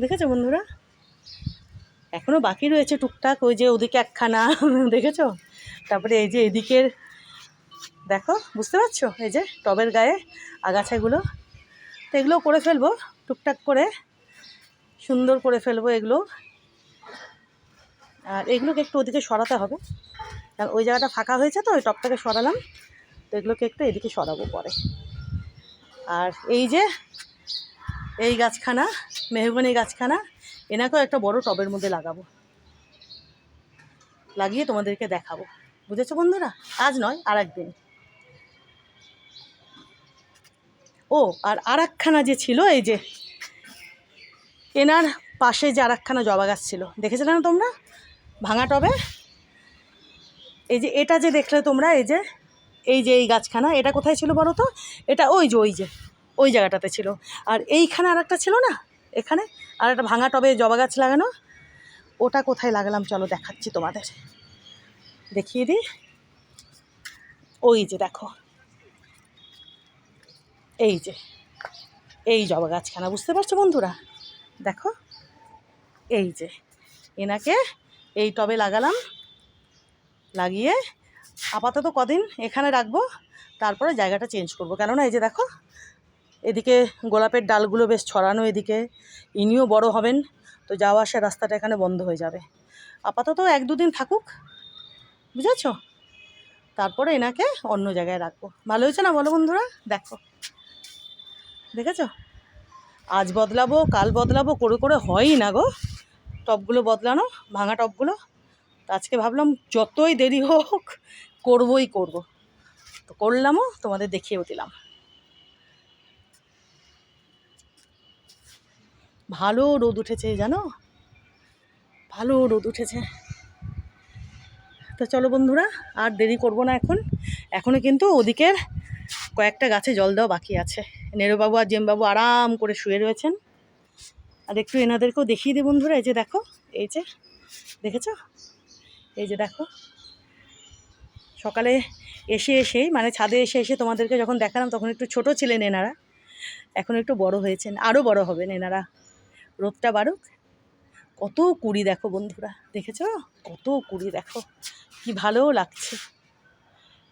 দেখেছো বন্ধুরা, এখনও বাকি রয়েছে টুকটাক, ওই যে ওদিকে একখানা দেখেছো, তারপরে এই যে এদিকের দেখো, বুঝতে পারছো, এই যে টবের গায়ে আগাছাগুলো, তো এগুলো করে ফেলবো টুকটাক করে, সুন্দর করে ফেলবো এগুলো। আর এগুলোকে একটু ওদিকে সরাতে হবে, কারণ ওই জায়গাটা ফাঁকা হয়েছে, তো ওই টবটাকে সরালাম, তো এগুলোকে একটু এদিকে সরাবো পরে। আর এই যে এই গাছখানা, মেহগনি গাছখানা, এনাকেও একটা বড় টবের মধ্যে লাগাবো, লাগিয়ে তোমাদেরকে দেখাবো, বুঝেছো বন্ধুরা? আজ নয়, আর একদিন। ও আর একখানা যে ছিল, এই যে এনার পাশে যে আর একখানা জবা গাছ ছিল, দেখেছিলে না তোমরা ভাঙা টবে? এই যে এটা যে দেখলে তোমরা, এই যে এই গাছখানা, এটা কোথায় ছিল বলো তো? এটা ওই যে ওই জায়গাটাতে ছিল। আর এইখানে আর একটা ছিল না, এখানে আর একটা ভাঙা টবে জবা গাছ লাগানো, ওটা কোথায় লাগালাম চলো দেখাচ্ছি তোমাদের, দেখিয়ে দিই। ওই যে দেখো, এই যে এই জবা গাছখানা, বুঝতে পারছো বন্ধুরা? দেখো, এই যে এনাকে এই টবে লাগালাম, লাগিয়ে আপাতত কদিন এখানে রাখবো, তারপরে জায়গাটা চেঞ্জ করবো। কেননা এই যে দেখো, এদিকে গোলাপের ডালগুলো বেশ ছড়ানো, এদিকে ইনিও বড় হবেন, তো যাওয়া আসার রাস্তাটা এখানে বন্ধ হয়ে যাবে। আপাতত 1-2 দিন থাকুক, বুঝেছো? তারপরে এনাকে অন্য জায়গায় রাখবো। ভালো হয়েছে না বলো বন্ধুরা? দেখো, দেখেছো, আজ বদলাবো কাল বদলাবো করে করে হয়ই না গো টবগুলো বদলানো, ভাঙা টবগুলো। তো আজকে ভাবলাম যতই দেরি হোক করবই করব, তো করলামও, তোমাদের দেখিয়েও দিলাম। ভালো রোদ উঠেছে জানো, ভালো রোদ উঠেছে। তো চলো বন্ধুরা, আর দেরি করব না, এখনও কিন্তু ওদিকের কয়েকটা গাছে জল দেওয়া বাকি আছে। নেরোবাবু আর জেমবাবু আরাম করে শুয়ে রয়েছেন। আর একটু এনাদেরকেও দেখিয়ে দিই বন্ধুরা, এই যে দেখো, এই যে দেখেছো, এই যে দেখো, সকালে এসেই মানে ছাদে এসে তোমাদেরকে যখন দেখালাম, তখন একটু ছোট ছিলেন এনারা, এখন একটু বড় হয়েছেন, আরও বড় হবেন এনারা, রোদটা বাড়ুক। কত কুড়ি দেখো বন্ধুরা, দেখেছো কত কুড়ি, দেখো কি ভালো লাগছে,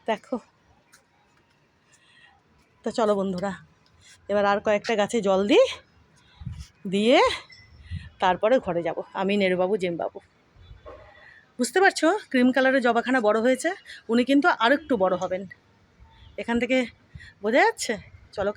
দেখো। তো চলো বন্ধুরা, এবার আর কয়েকটা গাছে জল দিয়ে তারপরে ঘরে যাব, আমি নেরুবাবু জেমবাবু। বুঝতে পারছো, ক্রিম কালারের জবাখানা বড় হয়েছে, উনি কিন্তু আর একটু বড় হবেন, এখান থেকে বোঝা যাচ্ছে। চলো